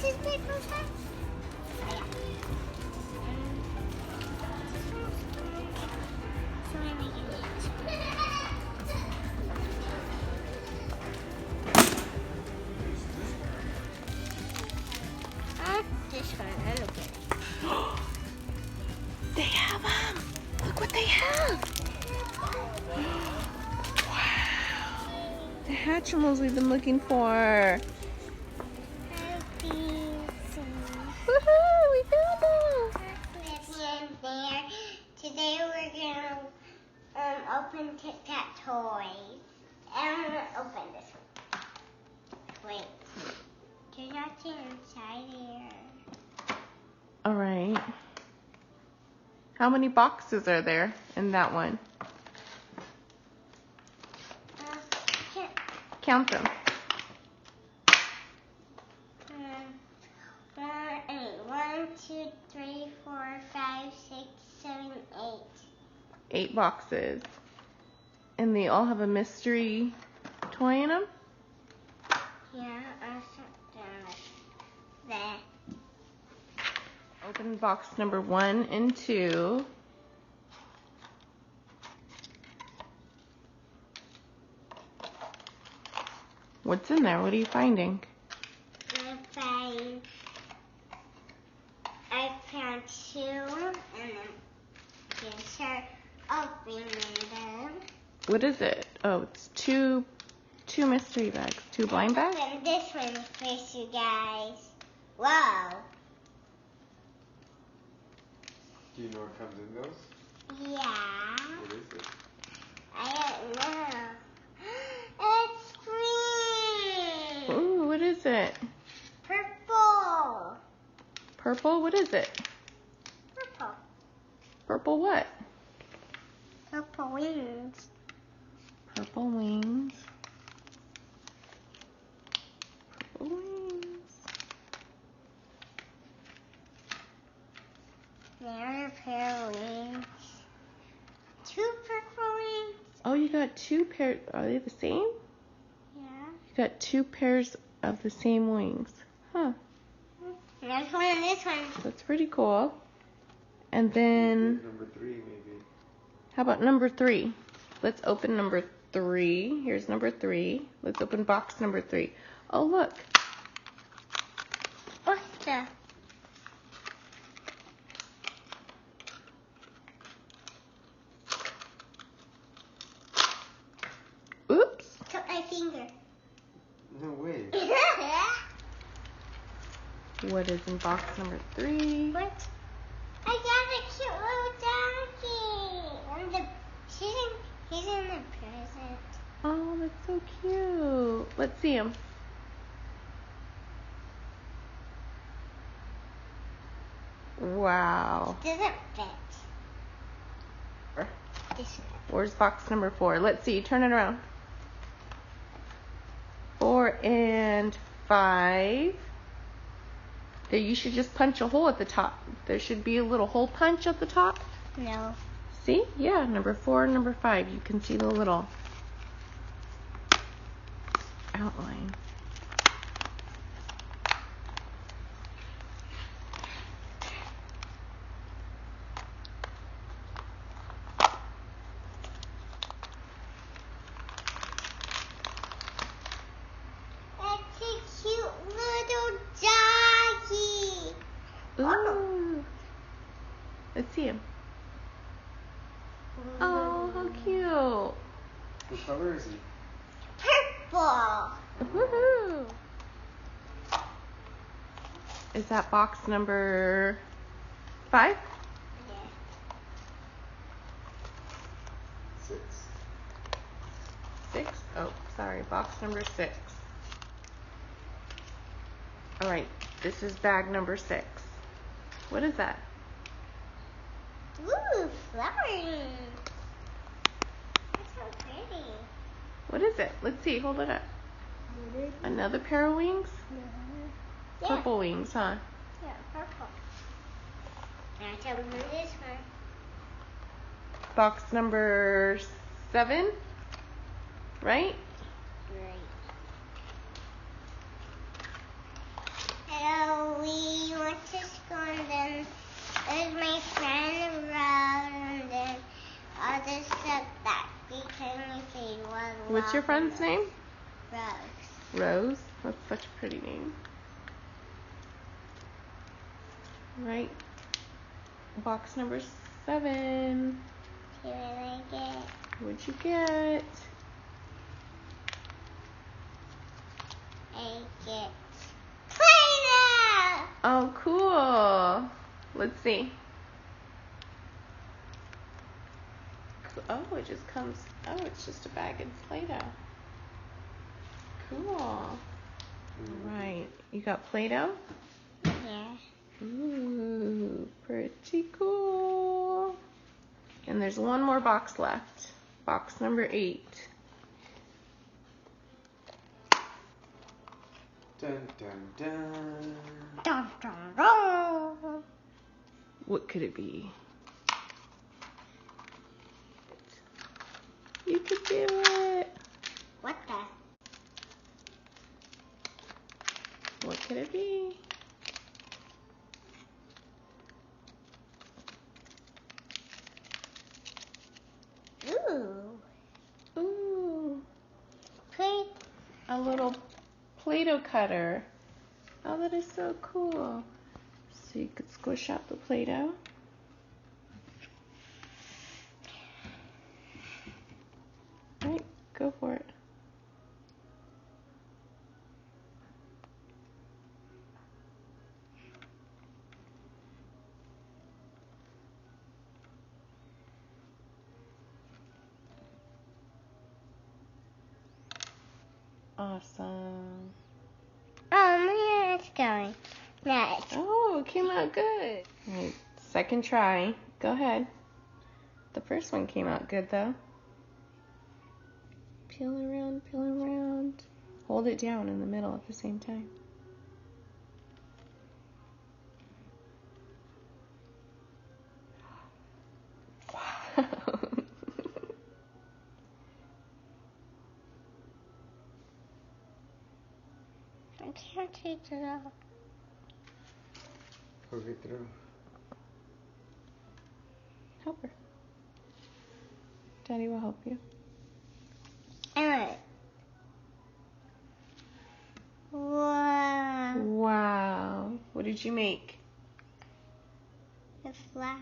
This is paper towel. This one, I look at it. They have them. Look what they have. Wow. The Hatchimals we've been looking for. Woohoo! We found them. Vivian there. Today we're gonna open Tic Tac Toys. I'm gonna open this one. Wait. There's nothing inside here. All right. How many boxes are there in that one? Count them. 1, 2, 3, 4, 5, 6, 7, 8. 8 boxes. And they all have a mystery toy in them? Yeah, I'll set down there. Open box number 1 and 2. What's in there? What are you finding? I found 2, and then you can start opening them. What is it? Oh, it's two mystery bags. 2 blind bags? Open this one first, you guys. Whoa. Do you know what comes in those? Yeah. What is it? I don't know. It's green. Ooh, what is it? Purple. Purple? What is it? Purple. Purple what? Purple wings. Purple wings. Purple wings. There a pair of wings. 2 purple wings. Oh, you got 2 pairs. Are they the same? Yeah. You got 2 pairs of the same wings. Huh. There's one and this one. That's pretty cool. And then, Number 3, maybe. how about number 3? Let's open number 3. Here's number 3. Let's open box number 3. Oh, look. What's the? Oops. Cut my finger. No way. What is in box number 3? What? I got a cute little donkey. He's in the present. Oh, that's so cute. Let's see him. Wow. Doesn't fit. This one. Where's box number 4? Let's see. Turn it around. 4 and 5. There, you should just punch a hole at the top. There should be a little hole punch at the top. No. See? Yeah, number 4 and number 5. You can see the little outline. That's a cute little doggy. Ooh. Let's see him. Oh, how cute. What color is he? Purple. Woohoo! Is that box number 5? Yeah. 6. 6? Oh, sorry, box number 6. All right, this is bag number 6. What is that? Ooh, flowers. That's so pretty. What is it? Let's see, hold it up. Another pair of wings? Yeah. Purple wings, huh? Yeah, purple. And I can move this one. Box number 7, right? Great. Hello. What's your friend's name? Rose. Rose? That's such a pretty name. Right. Box number 7. See what I get? What'd you get? I get Play-Doh! Oh, cool. Let's see. Oh, it just comes. Oh, it's just a bag of Play-Doh. Cool. Right. You got Play-Doh? Yeah. Ooh, pretty cool. And there's one more box left. Box number 8. Dun dun dun. Dun, dun, dun. What could it be? You could do it. What the? What could it be? Ooh. Ooh, Play. a little Play-Doh cutter. Oh, that is so cool. So you could squish out the Play-Doh. Right, go for it. Awesome. Yeah, it's going. Next. Oh, it came out good. Right, second try. Go ahead. The first one came out good though. Peel around, peel around. Hold it down in the middle at the same time. Wow. I can't take it off. Poke it through. Help her. Daddy will help you. Alright. Wow. Wow. What did you make? The flower.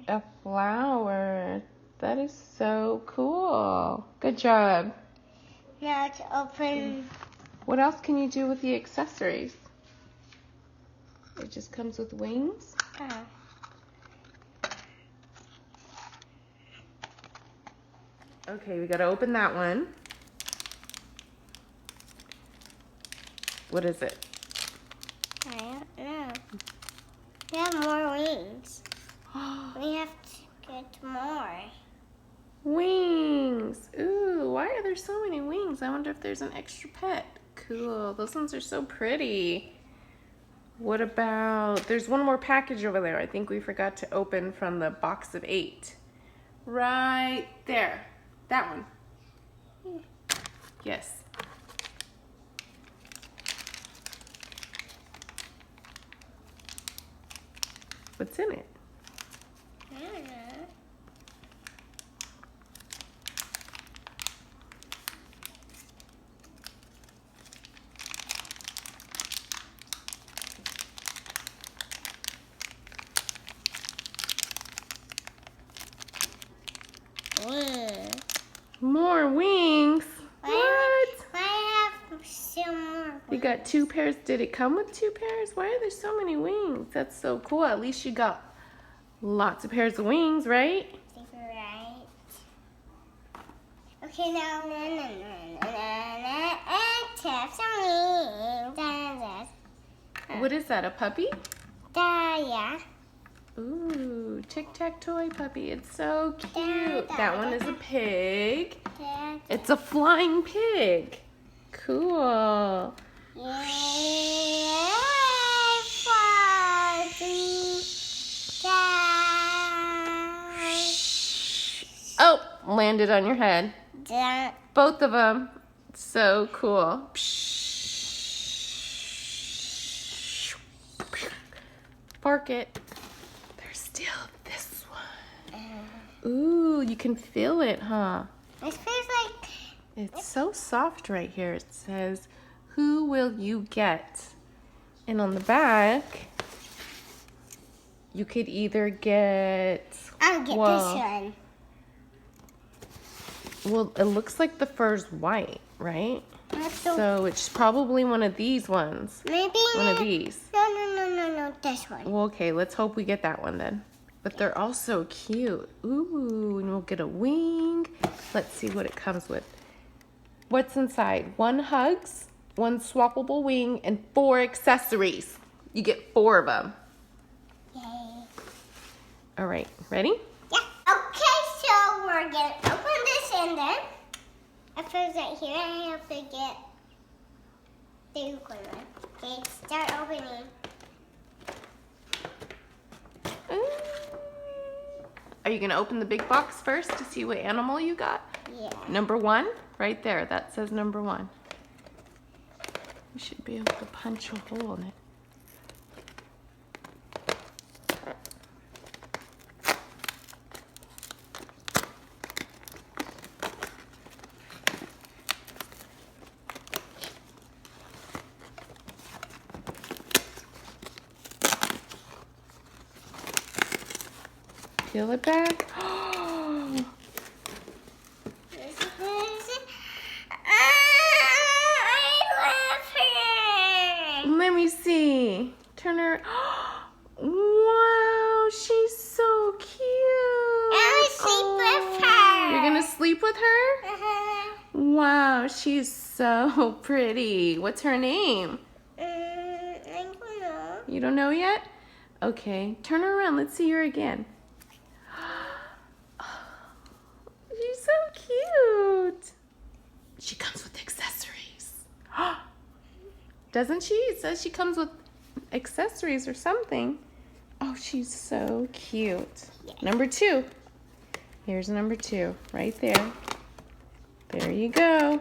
A flower. That is so cool. Good job. Now to open. What else can you do with the accessories? It just comes with wings. Okay, we gotta open that one. What is it? I don't know. We have more wings. We have to get more. Wings. Ooh, why are there so many wings? I wonder if there's an extra pet. Cool. Those ones are so pretty. What about, there's one more package over there I think we forgot to open from the box of 8. Right there. That one. Yes. What's in it? I don't know. More wings. What? I have still more. You got 2 pairs. Did it come with 2 pairs? Why are there so many wings? That's so cool. At least you got lots of pairs of wings, right? Right. Okay, now tap some wings. What is that, a puppy? Yeah. Ooh, Tic Tac Toy puppy. It's so cute. That one is a pig. It's a flying pig. Cool. Oh, landed on your head. Both of them. So cool. Park it. There's still this one. Ooh, you can feel it, huh? It feels It's so soft right here. It says, "Who will you get?" And on the back, you could either get... I'll get this one. Well, it looks like the fur's white, right? So it's probably one of these ones. Maybe. One of these. No, this one. Well, okay, let's hope we get that one then. But they're all so cute. Ooh, and we'll get a wing. Let's see what it comes with. What's inside? 1 hugs, 1 swappable wing, and 4 accessories. You get 4 of them. Yay. All right, ready? Yeah. Okay, so we're gonna open this and then after that here I have to get the unicorn one. Okay, start opening. Are you gonna open the big box first to see what animal you got? Yeah. Number 1, right there. That says number 1. You should be able to punch a hole in it. Peel it back. Let me see. Turn her. Wow, she's so cute. I sleep with her. You're gonna sleep with her? Uh-huh. Wow, she's so pretty. What's her name? I don't know. You don't know yet? Okay, turn her around. Let's see her again. She's so cute. She comes with accessories. Doesn't she? It says she comes with accessories or something. Oh, she's so cute. Number 2. Here's number 2, right there. There you go.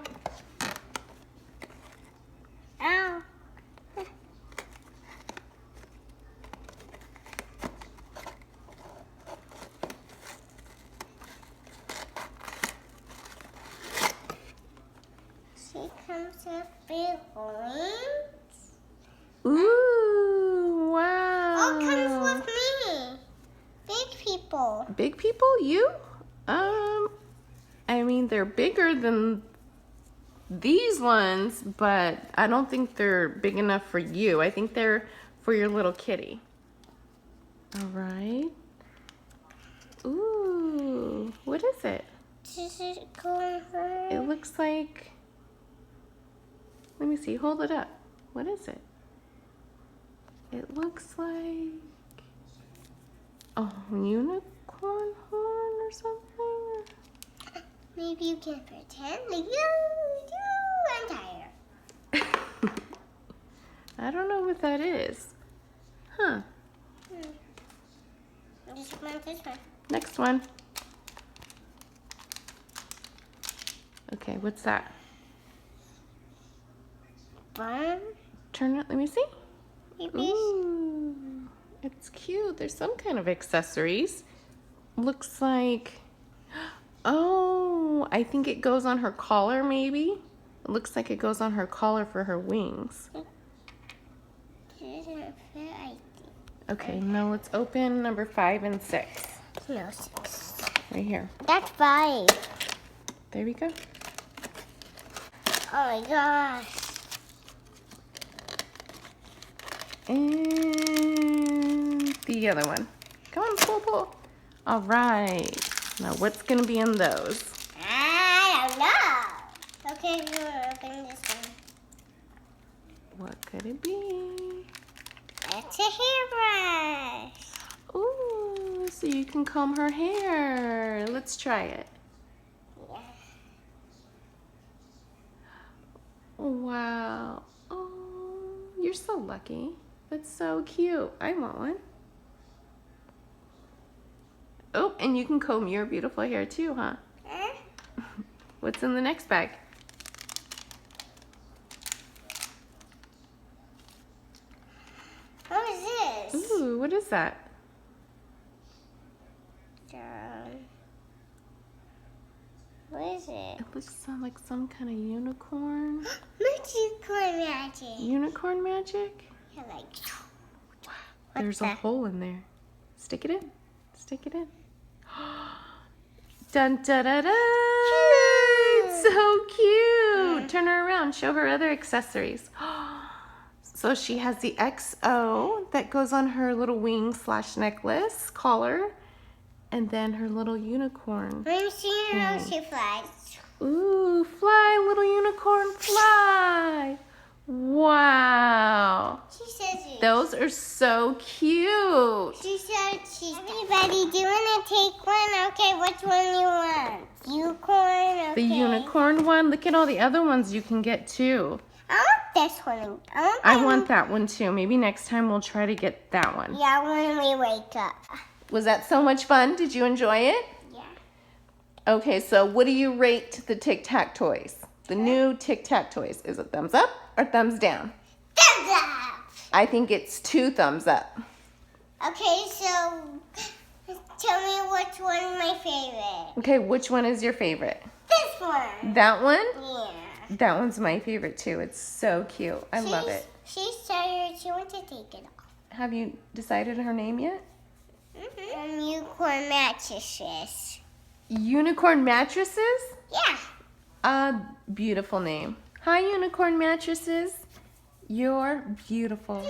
Ow. She comes with big wings. Ooh, wow. Oh, comes with me. Big people. Big people? You? I mean, they're bigger than these ones, but I don't think they're big enough for you. I think they're for your little kitty. All right. Ooh, what is it? Does it go on her? It looks like, let me see, hold it up. What is it? It looks like a unicorn horn or something. Maybe you can pretend like I'm tired. I don't know what that is. Huh. Just want this one. Next one. Okay, what's that? Bun. Turn it, let me see. Maybe. Ooh, it's cute. There's some kind of accessories. Looks like, oh, I think it goes on her collar maybe. It looks like it goes on her collar for her wings. It doesn't fit, I think. Okay, now let's open number 5 and 6. No, 6. Right here. That's 5. There we go. Oh my gosh. And the other one. Come on, pull. All right. Now what's gonna be in those? I don't know. Okay, we'll open this one. What could it be? It's a hairbrush. Ooh, so you can comb her hair. Let's try it. Yeah. Wow. Oh, you're so lucky. That's so cute. I want one. Oh, and you can comb your beautiful hair too, huh? Huh? What's in the next bag? What is this? Ooh, what is that? What is it? It looks like some kind of unicorn. Unicorn magic. Unicorn magic? Yeah, like. There's a hole in there. Stick it in. Stick it in. Dun da da da! It's so cute. Turn her around. Show her other accessories. So she has the XO that goes on her little wing / necklace collar, and then her little unicorn. Let me see how she flies. Ooh, fly, little unicorn, fly! Wow. She says it. Those are so cute. She said she's. Everybody, do you want to take one? Okay, which one you want? Unicorn. Okay. The unicorn one. Look at all the other ones you can get too. I want this one. I want that one too. Maybe next time we'll try to get that one. Yeah, when we wake up. Was that so much fun? Did you enjoy it? Yeah. Okay, so what do you rate the Tic Tac Toys? The new Tic Tac Toys. Is it thumbs up or thumbs down? Thumbs up. I think it's 2 thumbs up. Okay, so tell me which one is my favorite. Okay, which one is your favorite? This one. That one? Yeah. That one's my favorite too. It's so cute. I love it. She's tired. She wants to take it off. Have you decided her name yet? Unicorn mattresses. Unicorn Mattresses? Yeah. Beautiful name. Hi, Unicorn Mattresses. You're beautiful. Can I